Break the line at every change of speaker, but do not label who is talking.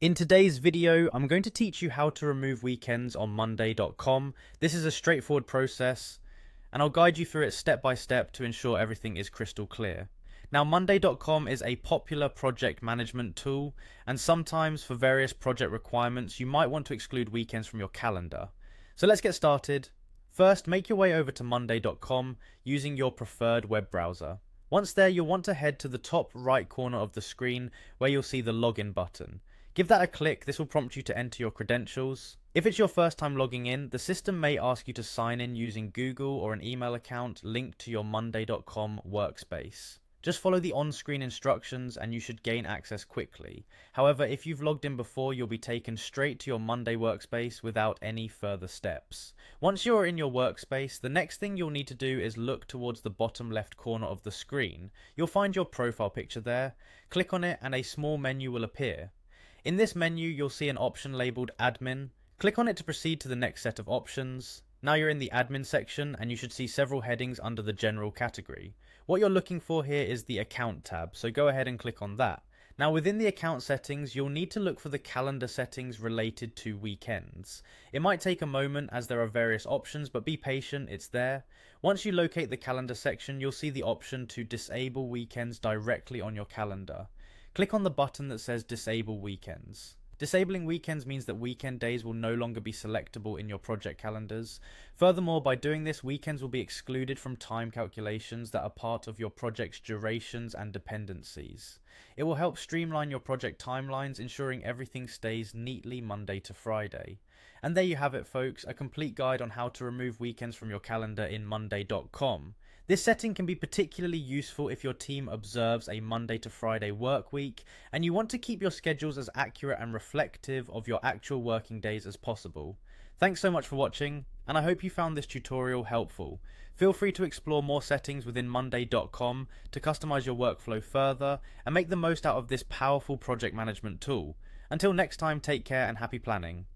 In today's video, I'm going to teach you how to remove weekends on Monday.com. This is a straightforward process, and I'll guide you through it step by step to ensure everything is crystal clear. Now, Monday.com is a popular project management tool, and sometimes for various project requirements, you might want to exclude weekends from your calendar. So let's get started. First, make your way over to Monday.com using your preferred web browser. Once there, you'll want to head to the top right corner of the screen where you'll see the login button. Give that a click. This will prompt you to enter your credentials. If it's your first time logging in, the system may ask you to sign in using Google or an email account linked to your Monday.com workspace. Just follow the on-screen instructions and you should gain access quickly. However, if you've logged in before, you'll be taken straight to your Monday workspace without any further steps. Once you're in your workspace, the next thing you'll need to do is look towards the bottom left corner of the screen. You'll find your profile picture there. Click on it and a small menu will appear. In this menu, you'll see an option labeled Admin. Click on it to proceed to the next set of options. Now you're in the Admin section and you should see several headings under the General category. What you're looking for here is the Account tab, so go ahead and click on that. Now within the account settings, you'll need to look for the calendar settings related to weekends. It might take a moment as there are various options, but be patient, it's there. Once you locate the calendar section, you'll see the option to disable weekends directly on your calendar. Click on the button that says Disable Weekends. Disabling weekends means that weekend days will no longer be selectable in your project calendars. Furthermore, by doing this, weekends will be excluded from time calculations that are part of your project's durations and dependencies. It will help streamline your project timelines, ensuring everything stays neatly Monday to Friday. And there you have it, folks, a complete guide on how to remove weekends from your calendar in Monday.com. This setting can be particularly useful if your team observes a Monday to Friday work week and you want to keep your schedules as accurate and reflective of your actual working days as possible. Thanks so much for watching, and I hope you found this tutorial helpful. Feel free to explore more settings within Monday.com to customize your workflow further and make the most out of this powerful project management tool. Until next time, take care and happy planning.